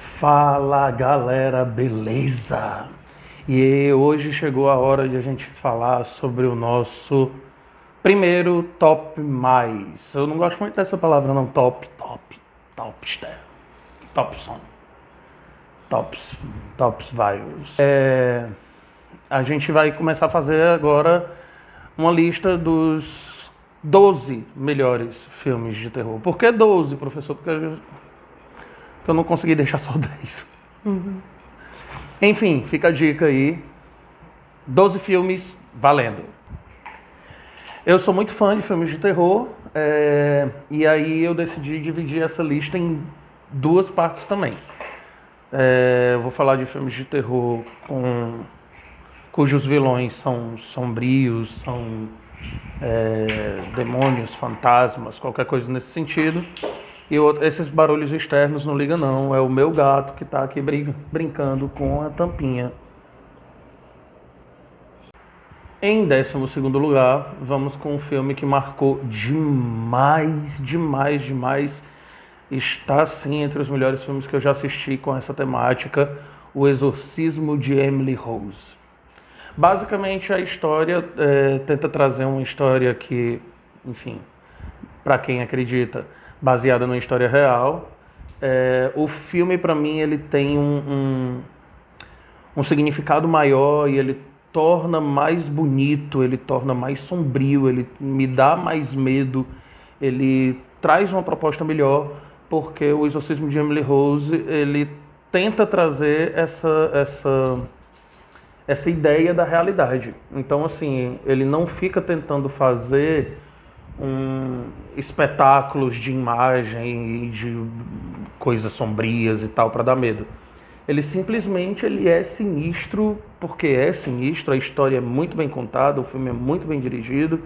Fala galera, beleza? E hoje chegou a hora de a gente falar sobre o nosso primeiro top mais. Eu não gosto muito dessa palavra não, topster, topson, tops vários. A gente vai começar a fazer agora uma lista dos 12 melhores filmes de terror. Por que 12, professor? Porque eu não consegui deixar só 10. Enfim, fica a dica aí. 12 filmes valendo. Eu sou muito fã de filmes de terror, e aí eu decidi dividir essa lista em duas partes também. Eu vou falar de filmes de terror cujos vilões são sombrios, são demônios, fantasmas, qualquer coisa nesse sentido. E esses barulhos externos não liga não, é o meu gato que está aqui brincando com a tampinha. Em 12º lugar, vamos com um filme que marcou demais. Está sim entre os melhores filmes que eu já assisti com essa temática, O Exorcismo de Emily Rose. Basicamente a história tenta trazer uma história que, enfim, para quem acredita, baseada numa história real. O filme, para mim, ele tem um significado maior e ele torna mais bonito, ele torna mais sombrio, ele me dá mais medo, ele traz uma proposta melhor, porque o Exorcismo de Emily Rose, ele tenta trazer essa ideia da realidade. Então, assim, ele não fica tentando fazer espetáculos de imagem e de coisas sombrias e tal para dar medo. Ele simplesmente é sinistro porque é sinistro, a história é muito bem contada, o filme é muito bem dirigido,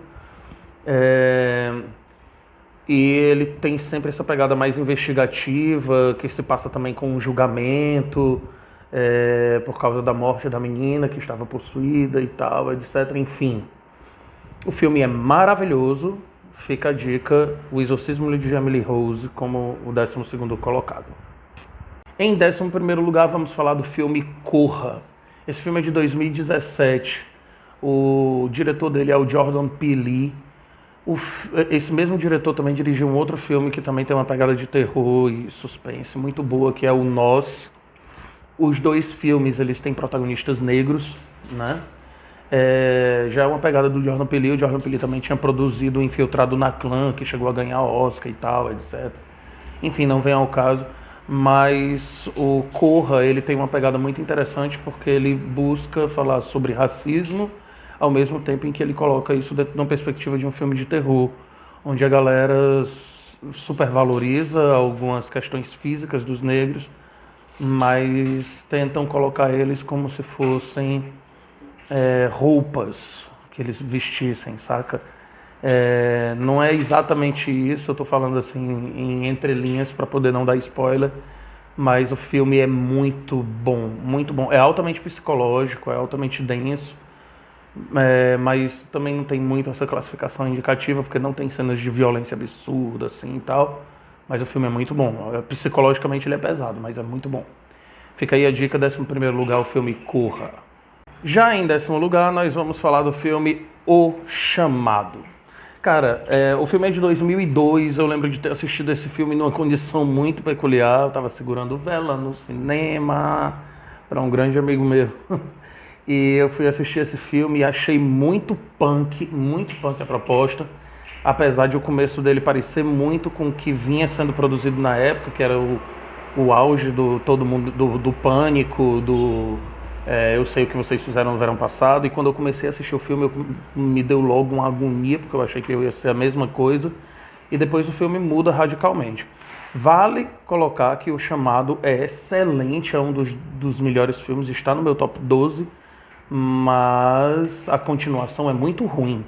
e ele tem sempre essa pegada mais investigativa, que se passa também com um julgamento, por causa da morte da menina que estava possuída e tal, etc. Enfim, o filme é maravilhoso. Fica a dica, O Exorcismo de Emily Rose como o 12º colocado. Em 11º lugar, vamos falar do filme Corra. Esse filme é de 2017. O diretor dele é o Jordan Peele. Esse mesmo diretor também dirigiu um outro filme que também tem uma pegada de terror e suspense muito boa, que é o Nós. Os dois filmes, eles têm protagonistas negros, né? Já é uma pegada do Jordan Peele. O Jordan Peele também tinha produzido o Infiltrado na Clã, que chegou a ganhar Oscar e tal, etc. Enfim, não vem ao caso. Mas o Corra, ele tem uma pegada muito interessante porque ele busca falar sobre racismo ao mesmo tempo em que ele coloca isso dentro de uma perspectiva de um filme de terror, onde a galera supervaloriza algumas questões físicas dos negros, mas tentam colocar eles como se fossem roupas que eles vestissem, saca? Não é exatamente isso, eu tô falando assim em entrelinhas para poder não dar spoiler, mas o filme é muito bom, muito bom. É altamente psicológico, é altamente denso, mas também não tem muito essa classificação indicativa, porque não tem cenas de violência absurda assim e tal, mas o filme é muito bom. Psicologicamente ele é pesado, mas é muito bom. Fica aí a dica, 11º lugar, o filme Corra. Já em 10º lugar, nós vamos falar do filme O Chamado. Cara, o filme é de 2002, eu lembro de ter assistido esse filme numa condição muito peculiar. Eu estava segurando vela no cinema para um grande amigo meu. E eu fui assistir esse filme e achei muito punk a proposta. Apesar de o começo dele parecer muito com o que vinha sendo produzido na época, que era o auge do todo mundo, do pânico, eu sei o que vocês fizeram no verão passado. E quando eu comecei a assistir o filme, me deu logo uma agonia, porque eu achei que ia ser a mesma coisa. E depois o filme muda radicalmente. Vale colocar que O Chamado é excelente, é um dos melhores filmes, está no meu top 12, mas a continuação é muito ruim.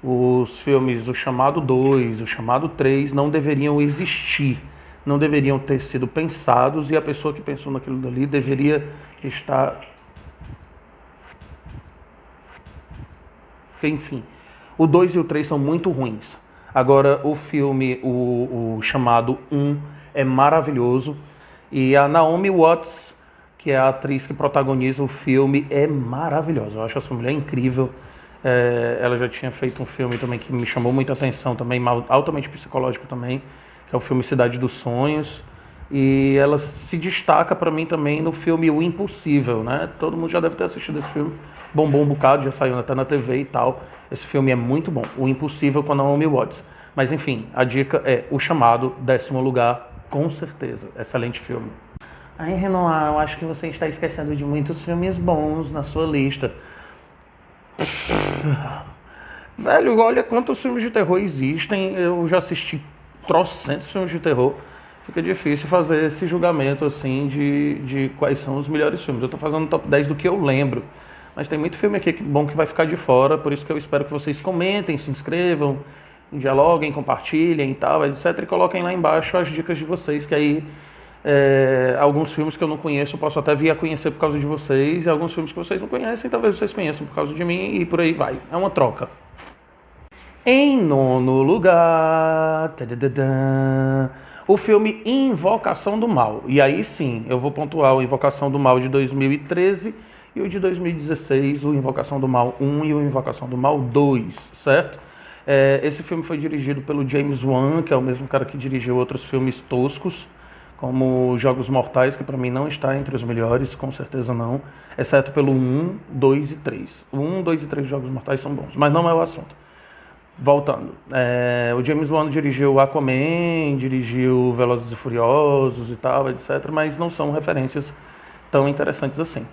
Os filmes O Chamado 2, O Chamado 3 não deveriam existir, não deveriam ter sido pensados, e a pessoa que pensou naquilo dali deveria estar... Enfim, o 2 e o 3 são muito ruins. Agora, o filme, o Chamado 1, é maravilhoso. E a Naomi Watts, que é a atriz que protagoniza o filme, é maravilhosa. Eu acho essa mulher incrível. Ela já tinha feito um filme também que me chamou muita atenção, também altamente psicológico também, que é o filme Cidade dos Sonhos. E ela se destaca para mim também no filme O Impossível, né? Todo mundo já deve ter assistido esse filme. Bombou um bocado, já saiu até na TV e tal. Esse filme é muito bom. O Impossível com a Naomi Watts. Mas enfim, a dica é O Chamado, 10º lugar, com certeza. Excelente filme. Ai, Renoir, eu acho que você está esquecendo de muitos filmes bons na sua lista. Velho, olha quantos filmes de terror existem. Eu já assisti trocentos filmes de terror. Fica difícil fazer esse julgamento assim de quais são os melhores filmes. Eu tô fazendo um top 10 do que eu lembro. Mas tem muito filme aqui bom que vai ficar de fora, por isso que eu espero que vocês comentem, se inscrevam, dialoguem, compartilhem e tal, etc. E coloquem lá embaixo as dicas de vocês, que aí alguns filmes que eu não conheço eu posso até vir a conhecer por causa de vocês, e alguns filmes que vocês não conhecem, talvez vocês conheçam por causa de mim, e por aí vai. É uma troca. Em nono lugar, tadadadã, o filme Invocação do Mal. E aí sim, eu vou pontuar o Invocação do Mal de 2013 e o de 2016, o Invocação do Mal 1 e o Invocação do Mal 2, certo? Esse filme foi dirigido pelo James Wan, que é o mesmo cara que dirigiu outros filmes toscos, como Jogos Mortais, que para mim não está entre os melhores, com certeza não, exceto pelo 1, 2 e 3. O 1, 2 e 3 Jogos Mortais são bons, mas não é o assunto. Voltando, o James Wan dirigiu Aquaman, dirigiu Velozes e Furiosos e tal, etc., mas não são referências tão interessantes assim.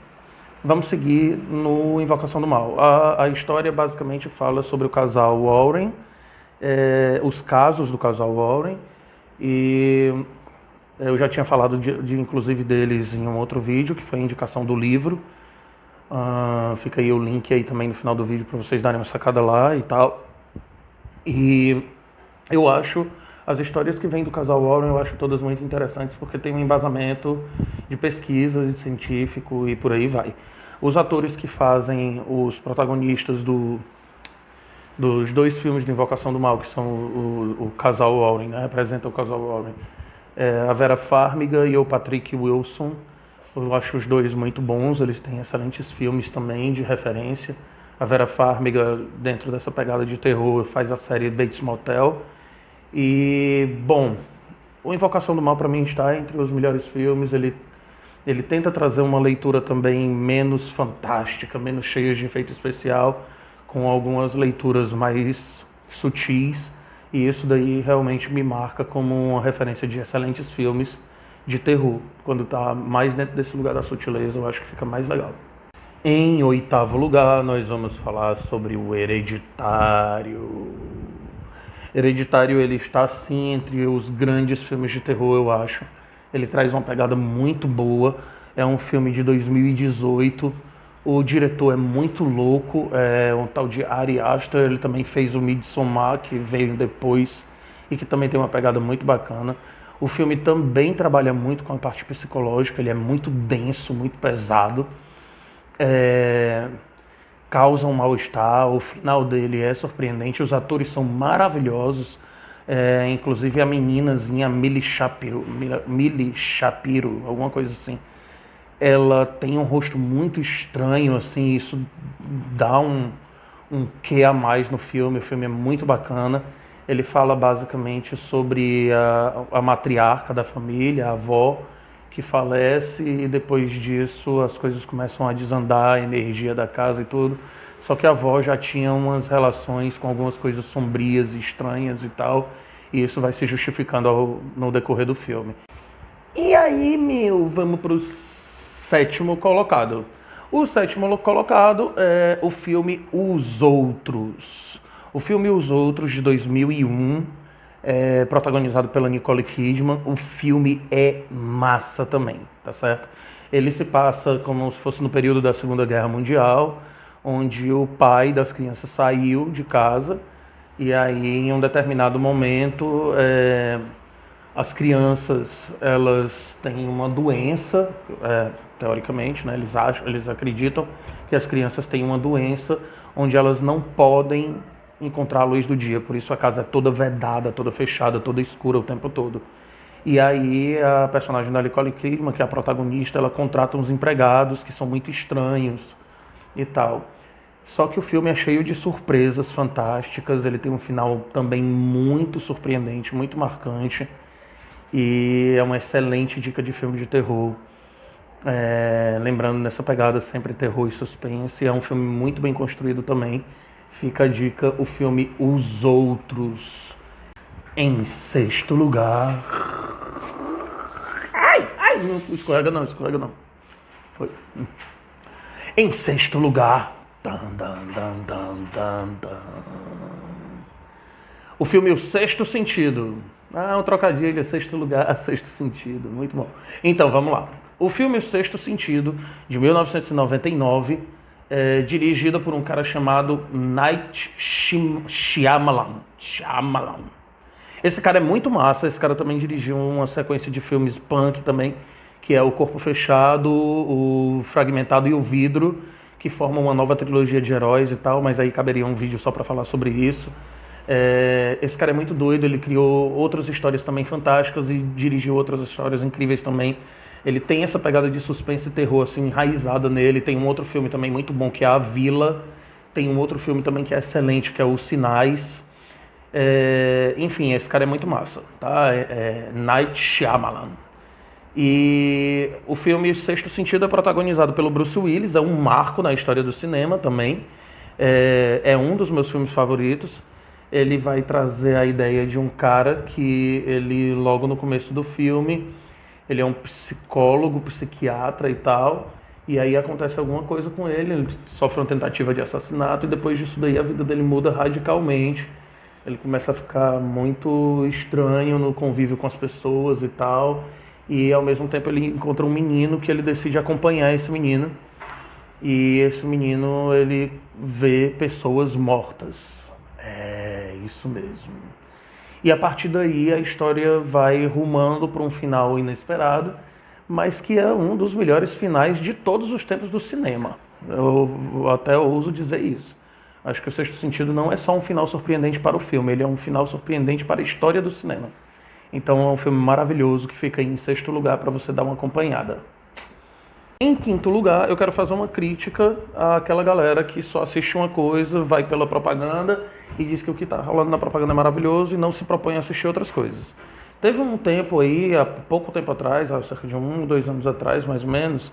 Vamos seguir no Invocação do Mal. A história basicamente fala sobre o casal Warren, os casos do casal Warren, e eu já tinha falado inclusive deles em um outro vídeo, que foi a indicação do livro. Fica aí o link aí também no final do vídeo para vocês darem uma sacada lá e tal. E eu acho as histórias que vêm do casal Warren, eu acho todas muito interessantes, porque tem um embasamento de pesquisa, de científico e por aí vai. Os atores que fazem os protagonistas dos dois filmes de Invocação do Mal, que são o casal Warren, né, representam o casal Warren, a Vera Farmiga e o Patrick Wilson. Eu acho os dois muito bons, eles têm excelentes filmes também de referência. A Vera Farmiga, dentro dessa pegada de terror, faz a série Bates Motel. E, bom, o Invocação do Mal para mim está entre os melhores filmes. Ele tenta trazer uma leitura também menos fantástica, menos cheia de efeito especial, com algumas leituras mais sutis. E isso daí realmente me marca como uma referência de excelentes filmes de terror. Quando está mais dentro desse lugar da sutileza, eu acho que fica mais legal. Em 8º lugar, nós vamos falar sobre o Hereditário. Hereditário, ele está sim entre os grandes filmes de terror, eu acho. Ele traz uma pegada muito boa. É um filme de 2018. O diretor é muito louco. É um tal de Ari Aster. Ele também fez o Midsommar, que veio depois e que também tem uma pegada muito bacana. O filme também trabalha muito com a parte psicológica. Ele é muito denso, muito pesado. Causa um mal-estar, o final dele é surpreendente, os atores são maravilhosos, inclusive a meninazinha Millie Shapiro, alguma coisa assim, ela tem um rosto muito estranho, assim, isso dá um quê a mais no filme, o filme é muito bacana. Ele fala basicamente sobre a matriarca da família, a avó, que falece, e depois disso as coisas começam a desandar, a energia da casa e tudo. Só que a avó já tinha umas relações com algumas coisas sombrias e estranhas e tal, e isso vai se justificando no decorrer do filme. E aí, vamos pro 7º colocado. O 7º colocado é o filme Os Outros. O filme Os Outros, de 2001, protagonizado pela Nicole Kidman. O filme é massa também, tá certo? Ele se passa como se fosse no período da Segunda Guerra Mundial, onde o pai das crianças saiu de casa e aí em um determinado momento as crianças elas têm uma doença, teoricamente, né? Eles acreditam que as crianças têm uma doença onde elas não podem encontrar a luz do dia, por isso a casa é toda vedada, toda fechada, toda escura o tempo todo. E aí a personagem da Nicole Kidman, que é a protagonista, ela contrata uns empregados que são muito estranhos e tal. Só que o filme é cheio de surpresas fantásticas, ele tem um final também muito surpreendente, muito marcante. E é uma excelente dica de filme de terror. Lembrando nessa pegada sempre terror e suspense, é um filme muito bem construído também. Fica a dica, o filme Os Outros. Em sexto lugar. Ai, não escorrega não, escorrega não. Foi. Em sexto lugar. O filme O Sexto Sentido. Um trocadilho, sexto lugar, sexto sentido. Muito bom. Então, vamos lá. O filme O Sexto Sentido, de 1999, dirigido por um cara chamado Night Shyamalan. Esse cara é muito massa. Esse cara também dirigiu uma sequência de filmes punk também, que é O Corpo Fechado, O Fragmentado e O Vidro, que formam uma nova trilogia de heróis e tal, mas aí caberia um vídeo só pra falar sobre isso. Esse cara é muito doido, ele criou outras histórias também fantásticas e dirigiu outras histórias incríveis também. Ele tem essa pegada de suspense e terror assim, enraizada nele. Tem um outro filme também muito bom, que é A Vila. Tem um outro filme também que é excelente, que é Os Sinais. Enfim, esse cara é muito massa, tá? Night Shyamalan. E o filme Sexto Sentido é protagonizado pelo Bruce Willis, é um marco na história do cinema também. É um dos meus filmes favoritos. Ele vai trazer a ideia de um cara que ele, logo no começo do filme, ele é um psicólogo, psiquiatra e tal, e aí acontece alguma coisa com ele sofre uma tentativa de assassinato, e depois disso daí a vida dele muda radicalmente. Ele começa a ficar muito estranho no convívio com as pessoas e tal, e ao mesmo tempo ele encontra um menino que ele decide acompanhar esse menino, e esse menino ele vê pessoas mortas. Isso mesmo. E a partir daí a história vai rumando para um final inesperado, mas que é um dos melhores finais de todos os tempos do cinema. Eu até ouso dizer isso. Acho que O Sexto Sentido não é só um final surpreendente para o filme, ele é um final surpreendente para a história do cinema. Então é um filme maravilhoso que fica em sexto lugar para você dar uma acompanhada. Em quinto lugar, eu quero fazer uma crítica àquela galera que só assiste uma coisa, vai pela propaganda e diz que o que está rolando na propaganda é maravilhoso e não se propõe a assistir outras coisas. Teve um tempo aí, há pouco tempo atrás, há cerca de 2 anos atrás, mais ou menos,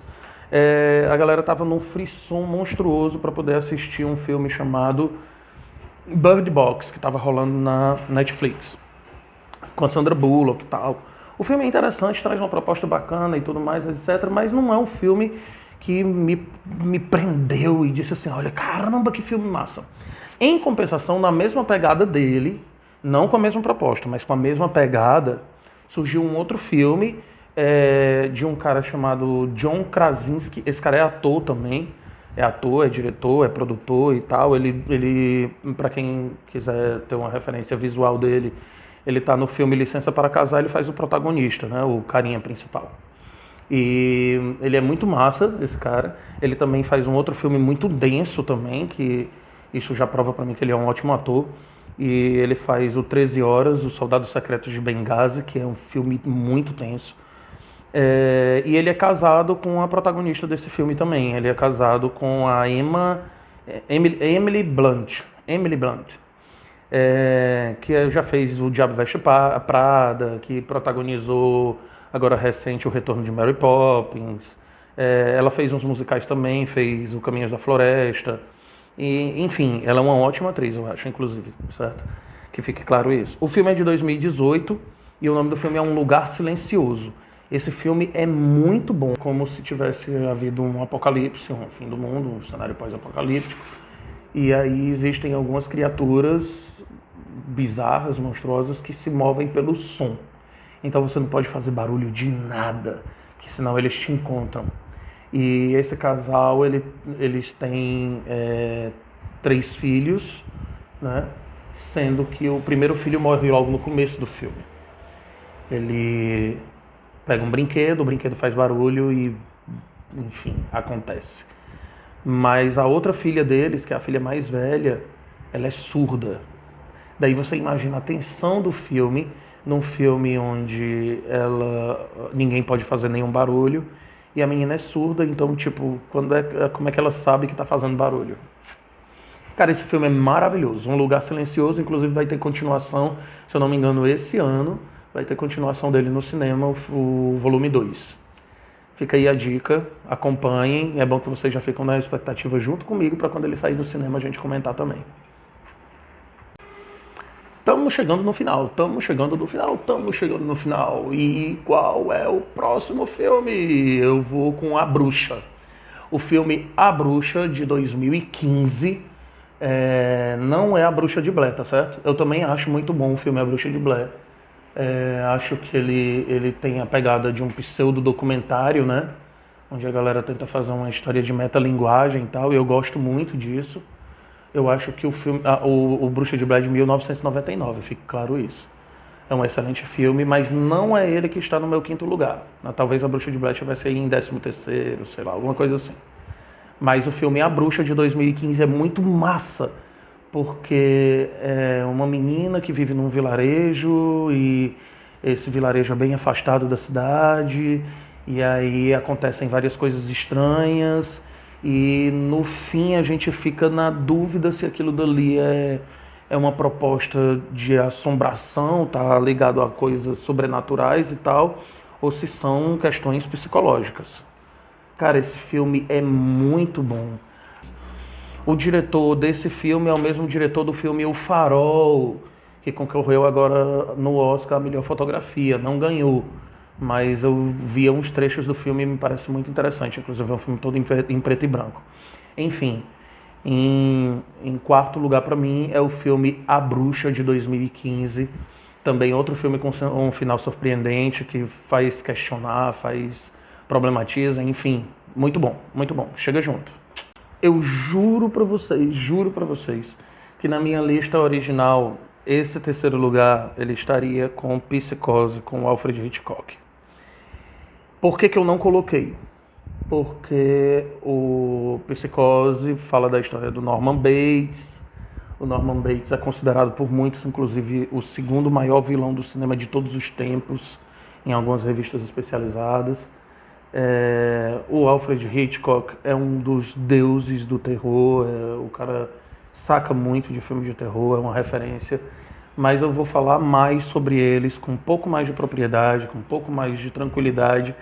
a galera estava num frisson monstruoso para poder assistir um filme chamado Bird Box, que estava rolando na Netflix, com a Sandra Bullock e tal. O filme é interessante, traz uma proposta bacana e tudo mais, etc. Mas não é um filme que me prendeu e disse assim, olha, caramba, que filme massa. Em compensação, na mesma pegada dele, não com a mesma proposta, mas com a mesma pegada, surgiu um outro filme de um cara chamado John Krasinski. Esse cara é ator também. É ator, é diretor, é produtor e tal. Ele para quem quiser ter uma referência visual dele, ele tá no filme Licença para Casar, ele faz o protagonista, né, o carinha principal. E ele é muito massa, esse cara. Ele também faz um outro filme muito denso também, que isso já prova para mim que ele é um ótimo ator. E ele faz o 13 Horas, o Soldado Secreto de Benghazi, que é um filme muito tenso. E ele é casado com a protagonista desse filme também. Ele é casado com a Emily Blunt. Que já fez O Diabo Veste Prada, que protagonizou agora recente O Retorno de Mary Poppins. Ela fez uns musicais também, fez O Caminhos da Floresta. E, enfim, ela é uma ótima atriz, eu acho, inclusive, certo? Que fique claro isso. O filme é de 2018 e o nome do filme é Um Lugar Silencioso. Esse filme é muito bom, como se tivesse havido um apocalipse, um fim do mundo, um cenário pós-apocalíptico. E aí existem algumas criaturas bizarras, monstruosas, que se movem pelo som. Então você não pode fazer barulho de nada, que senão eles te encontram. E esse casal, eles têm 3 filhos, né? Sendo que o primeiro filho morre logo no começo do filme. Ele pega um brinquedo, o brinquedo faz barulho e, enfim, acontece. Mas a outra filha deles, que é a filha mais velha, ela é surda. Daí você imagina a tensão do filme num filme onde ninguém pode fazer nenhum barulho e a menina é surda, então, tipo, como é que ela sabe que tá fazendo barulho? Cara, esse filme é maravilhoso. Um Lugar Silencioso, inclusive vai ter continuação, se eu não me engano, esse ano. Vai ter continuação dele no cinema, o volume 2. Fica aí a dica, acompanhem. É bom que vocês já ficam na expectativa junto comigo para quando ele sair do cinema a gente comentar também. Estamos chegando no final, estamos chegando no final. E qual é o próximo filme? Eu vou com A Bruxa. O filme A Bruxa, de 2015. Não é A Bruxa de Blair, tá certo? Eu também acho muito bom o filme A Bruxa de Blair. Acho que ele tem a pegada de um pseudo-documentário, né? Onde a galera tenta fazer uma história de metalinguagem e tal, e eu gosto muito disso. Eu acho que o filme, o Bruxa de Blair de 1999, fique claro isso. É um excelente filme, mas não é ele que está no meu quinto lugar. Talvez a Bruxa de Blair estivesse aí em 13º, sei lá, alguma coisa assim. Mas o filme A Bruxa de 2015 é muito massa, porque é uma menina que vive num vilarejo e esse vilarejo é bem afastado da cidade e aí acontecem várias coisas estranhas e no fim a gente fica na dúvida se aquilo dali é uma proposta de assombração, tá ligado a coisas sobrenaturais e tal, ou se são questões psicológicas. Cara, esse filme é muito bom. O diretor desse filme é o mesmo diretor do filme O Farol, que concorreu agora no Oscar a melhor fotografia. Não ganhou, mas eu via uns trechos do filme e me parece muito interessante. Inclusive é um filme todo em preto e branco. Enfim, em quarto lugar para mim é o filme A Bruxa, de 2015. Também outro filme com um final surpreendente, que faz questionar, problematiza, enfim. Muito bom, muito bom. Chega junto. Eu juro pra vocês, que na minha lista original, esse terceiro lugar, ele estaria com Psicose, com Alfred Hitchcock. Por que eu não coloquei? Porque o Psicose fala da história do Norman Bates. O Norman Bates é considerado por muitos, inclusive, o segundo maior vilão do cinema de todos os tempos, em algumas revistas especializadas. O Alfred Hitchcock é um dos deuses do terror, o cara saca muito de filme de terror, é uma referência, mas eu vou falar mais sobre eles com um pouco mais de propriedade, com um pouco mais de tranquilidade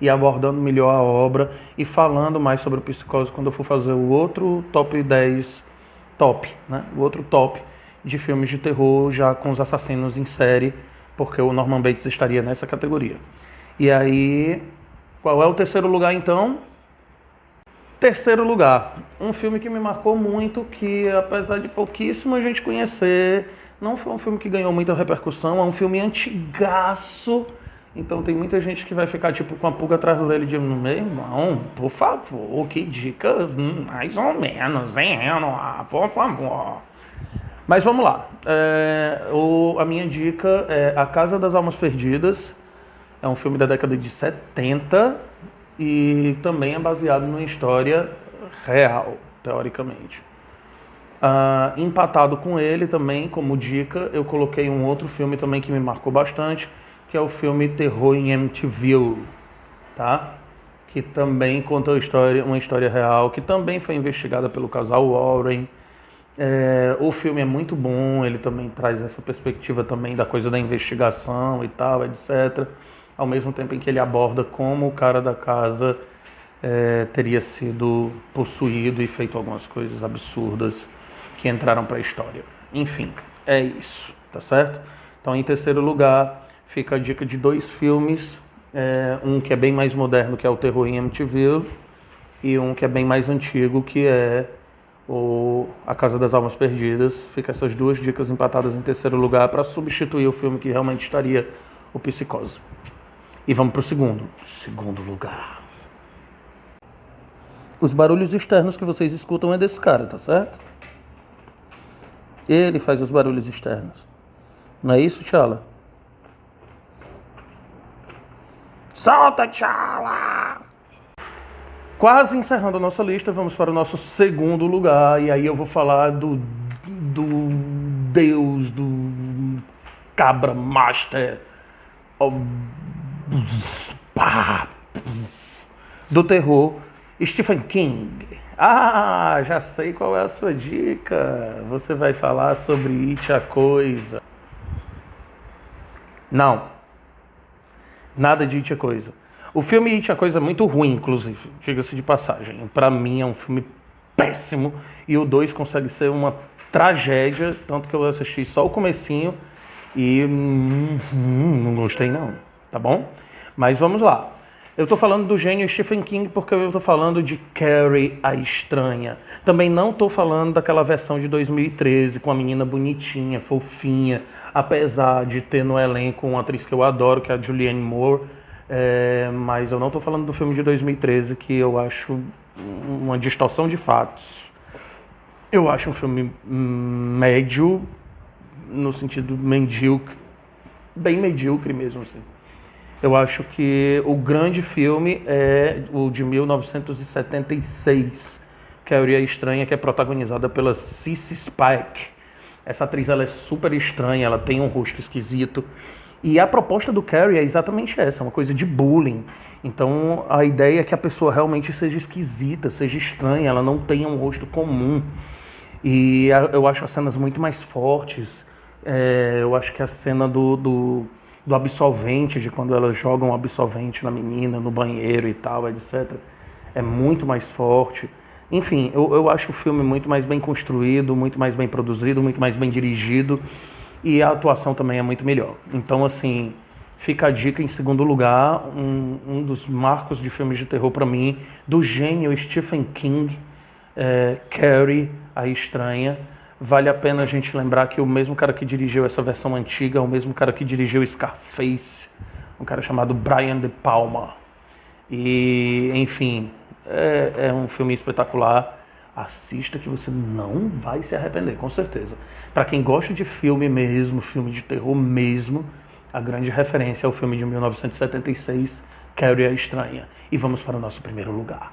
e abordando melhor a obra e falando mais sobre o Psicose quando eu for fazer o outro top 10, né? O outro top de filmes de terror já com os assassinos em série, porque o Norman Bates estaria nessa categoria. E aí, qual é o terceiro lugar, então? Terceiro lugar, um filme que me marcou muito, que apesar de pouquíssima gente conhecer, não foi um filme que ganhou muita repercussão, é um filme antigaço, então tem muita gente que vai ficar tipo com a pulga atrás do orelha de meu irmão, por favor, que dica mais ou menos, hein, por favor. Mas vamos lá, a minha dica é A Casa das Almas Perdidas. É um filme da década de 70 e também é baseado numa história real, teoricamente. Empatado com ele também, como dica, eu coloquei um outro filme também que me marcou bastante, que é o filme Terror em Amityville, tá? Que também conta uma história real, que também foi investigada pelo casal Warren. O filme é muito bom, ele também traz essa perspectiva também da coisa da investigação e tal, etc., ao mesmo tempo em que ele aborda como o cara da casa teria sido possuído e feito algumas coisas absurdas que entraram para a história. Enfim, é isso, tá certo? Então, em terceiro lugar, fica a dica de 2 filmes, um que é bem mais moderno, que é o Terror em Amityville, e um que é bem mais antigo, que é A Casa das Almas Perdidas. Fica essas 2 dicas empatadas em terceiro lugar para substituir o filme que realmente estaria, o Psicose. E vamos para o segundo lugar. Os barulhos externos que vocês escutam é desse cara, tá certo? Ele faz os barulhos externos. Não é isso, Tchala? Solta, Tchala! Quase encerrando a nossa lista, vamos para o nosso segundo lugar. E aí eu vou falar do deus, Cabra Master pá, do terror, Stephen King. Ah, já sei qual é a sua dica. Você vai falar sobre It, a Coisa. Não, nada de It, a Coisa. O filme It, a Coisa é muito ruim, inclusive, diga-se de passagem. Pra mim é um filme péssimo e o 2 consegue ser uma tragédia, tanto que eu assisti só o comecinho e não gostei não, tá bom? Mas vamos lá. Eu tô falando do gênio Stephen King porque eu tô falando de Carrie, a Estranha. Também não tô falando daquela versão de 2013 com a menina bonitinha, fofinha, apesar de ter no elenco uma atriz que eu adoro, que é a Julianne Moore. Mas eu não tô falando do filme de 2013, que eu acho uma distorção de fatos. Eu acho um filme médio, no sentido medíocre, bem medíocre mesmo, assim. Eu acho que o grande filme é o de 1976, Carrie, a Estranha, que é protagonizada pela Cissy Spike. Essa atriz ela é super estranha, ela tem um rosto esquisito. E a proposta do Carrie é exatamente essa, uma coisa de bullying. Então a ideia é que a pessoa realmente seja esquisita, seja estranha, ela não tenha um rosto comum. E eu acho as cenas muito mais fortes. Eu acho que a cena do absolvente, de quando elas jogam o absolvente na menina, no banheiro e tal, etc., é muito mais forte. Enfim, eu acho o filme muito mais bem construído, muito mais bem produzido, muito mais bem dirigido. E a atuação também é muito melhor. Então, assim, fica a dica em segundo lugar, um dos marcos de filmes de terror para mim, do gênio Stephen King, Carrie, a Estranha. Vale a pena a gente lembrar que o mesmo cara que dirigiu essa versão antiga é o mesmo cara que dirigiu Scarface, um cara chamado Brian De Palma. E, enfim, é um filme espetacular. Assista que você não vai se arrepender, com certeza. Para quem gosta de filme mesmo, filme de terror mesmo, a grande referência é o filme de 1976, Carrie, a Estranha. E vamos para o nosso primeiro lugar.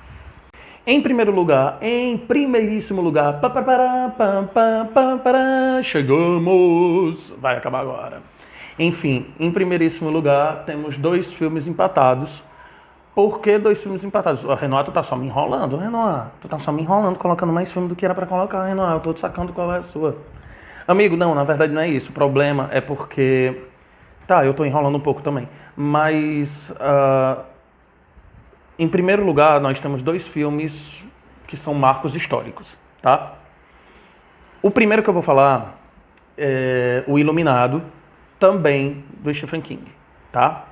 Em primeiríssimo lugar, chegamos, vai acabar agora. Enfim, em primeiríssimo lugar, temos 2 filmes empatados. Por que 2 filmes empatados? Renoir, tu tá só me enrolando, Renoir. Tu tá só me enrolando, colocando mais filme do que era pra colocar, Renoir. Eu tô sacando qual é a sua. Amigo, não, na verdade não é isso. O problema é porque... Tá, eu tô enrolando um pouco também. Mas... Em primeiro lugar, nós temos 2 filmes que são marcos históricos, tá? O primeiro que eu vou falar é O Iluminado, também do Stephen King, tá?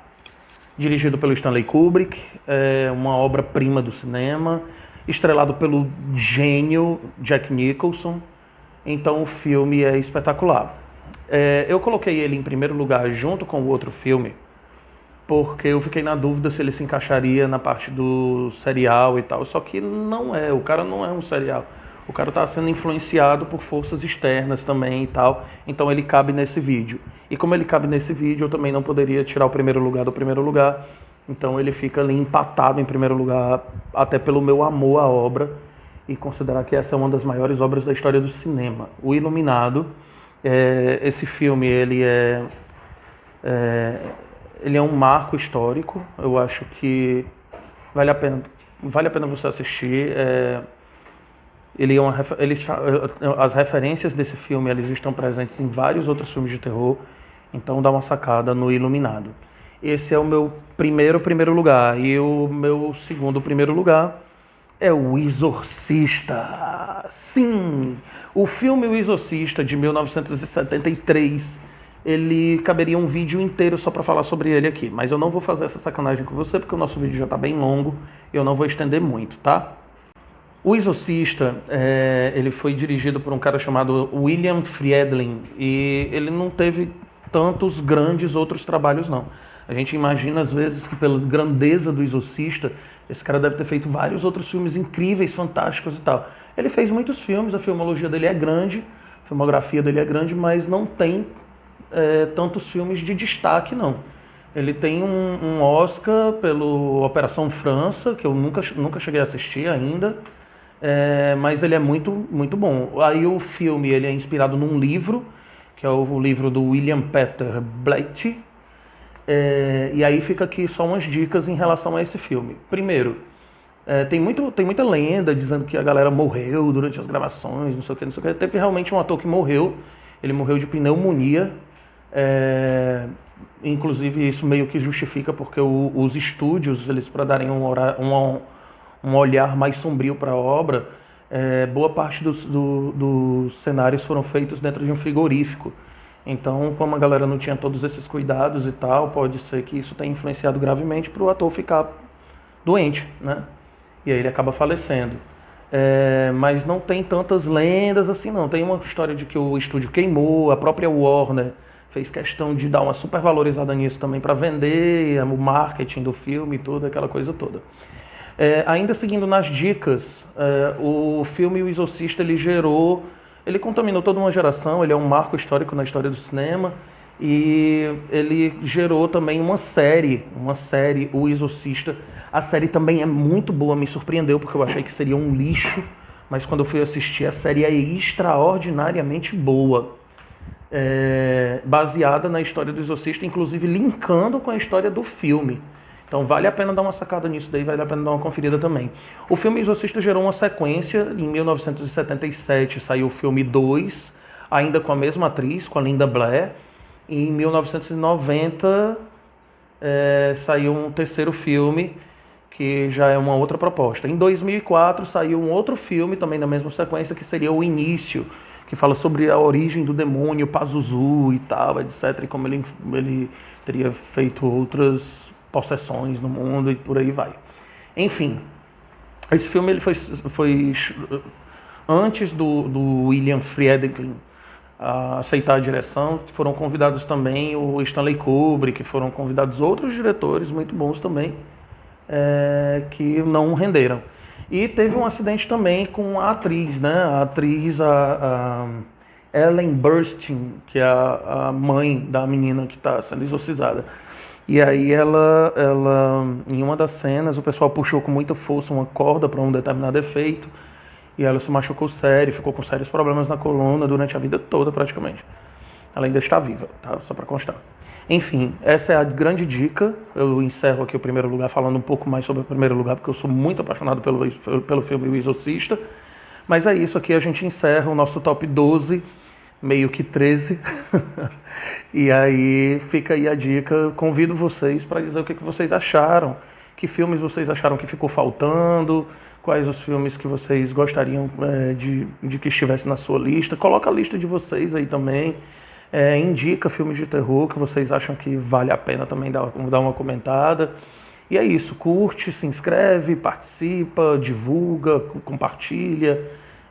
Dirigido pelo Stanley Kubrick, é uma obra-prima do cinema, estrelado pelo gênio Jack Nicholson. Então o filme é espetacular. Eu coloquei ele em primeiro lugar junto com o outro filme, porque eu fiquei na dúvida se ele se encaixaria na parte do serial e tal. Só que não é, o cara não é um serial. O cara está sendo influenciado por forças externas também e tal. Então ele cabe nesse vídeo. E como ele cabe nesse vídeo, eu também não poderia tirar o primeiro lugar do primeiro lugar. Então ele fica ali empatado em primeiro lugar, até pelo meu amor à obra. E considerar que essa é uma das maiores obras da história do cinema. O Iluminado, esse filme, ele é um marco histórico. Eu acho que vale a pena você assistir. As referências desse filme eles estão presentes em vários outros filmes de terror. Então dá uma sacada no Iluminado. Esse é o meu primeiro lugar. E o meu segundo primeiro lugar é O Exorcista. Sim! O filme O Exorcista, de 1973... ele caberia um vídeo inteiro só para falar sobre ele aqui. Mas eu não vou fazer essa sacanagem com você, porque o nosso vídeo já está bem longo e eu não vou estender muito, tá? O Exorcista, ele foi dirigido por um cara chamado William Friedkin. E ele não teve tantos grandes outros trabalhos, não. A gente imagina, às vezes, que pela grandeza do Exorcista, esse cara deve ter feito vários outros filmes incríveis, fantásticos e tal. Ele fez muitos filmes, a filmologia dele é grande, a filmografia dele é grande, mas não tem... tantos filmes de destaque, não. Ele tem um Oscar pelo Operação França, que eu nunca cheguei a assistir ainda, mas ele é muito, muito bom. Aí o filme ele é inspirado num livro que é o livro do William Peter Blatty. E aí fica aqui só umas dicas em relação a esse filme. Primeiro, tem muita lenda dizendo que a galera morreu durante as gravações, não sei o que, não sei o que. Teve realmente um ator que morreu, ele morreu de pneumonia. Inclusive isso meio que justifica porque os estúdios, eles para darem um olhar mais sombrio para a obra, boa parte dos cenários foram feitos dentro de um frigorífico. Então, como a galera não tinha todos esses cuidados e tal, pode ser que isso tenha influenciado gravemente para o ator ficar doente, né? E aí ele acaba falecendo. Mas não tem tantas lendas assim não. Tem uma história de que o estúdio queimou, a própria Warner fez questão de dar uma super valorizada nisso também para vender, o marketing do filme e toda aquela coisa toda. Ainda seguindo nas dicas, o filme O Exorcista, ele contaminou toda uma geração, ele é um marco histórico na história do cinema, e ele gerou também uma série, O Exorcista. A série também é muito boa, me surpreendeu, porque eu achei que seria um lixo, mas quando eu fui assistir, a série é extraordinariamente boa. Baseada na história do Exorcista, inclusive linkando com a história do filme. Então vale a pena dar uma sacada nisso daí, vale a pena dar uma conferida também. O filme Exorcista gerou uma sequência, em 1977 saiu o filme 2, ainda com a mesma atriz, com a Linda Blair. E em 1990 saiu um terceiro filme, que já é uma outra proposta. Em 2004 saiu um outro filme, também na mesma sequência, que seria O Início, que fala sobre a origem do demônio Pazuzu e tal, etc. E como ele teria feito outras possessões no mundo e por aí vai. Enfim, esse filme ele foi antes do William Friedkin aceitar a direção. Foram convidados também o Stanley Kubrick, foram convidados outros diretores muito bons também, que não renderam. E teve um acidente também com a atriz, né? A atriz, a Ellen Burstyn, que é a mãe da menina que está sendo exorcizada. E aí ela, em uma das cenas, o pessoal puxou com muita força uma corda para um determinado efeito, e ela se machucou sério, ficou com sérios problemas na coluna durante a vida toda praticamente. Ela ainda está viva, tá? Só para constar. Enfim, essa é a grande dica. Eu encerro aqui o primeiro lugar falando um pouco mais sobre o primeiro lugar, porque eu sou muito apaixonado pelo filme O Exorcista. Mas é isso, aqui a gente encerra o nosso top 12, meio que 13. E aí fica aí a dica. Convido vocês para dizer o que vocês acharam. Que filmes vocês acharam que ficou faltando? Quais os filmes que vocês gostariam de que estivesse na sua lista? Coloca a lista de vocês aí também. Indica filmes de terror que vocês acham que vale a pena também dar uma comentada. E é isso, curte, se inscreve, participa, divulga, compartilha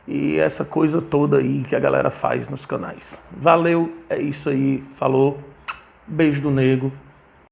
e essa coisa toda aí que a galera faz nos canais. Valeu, é isso aí, falou, beijo do nego.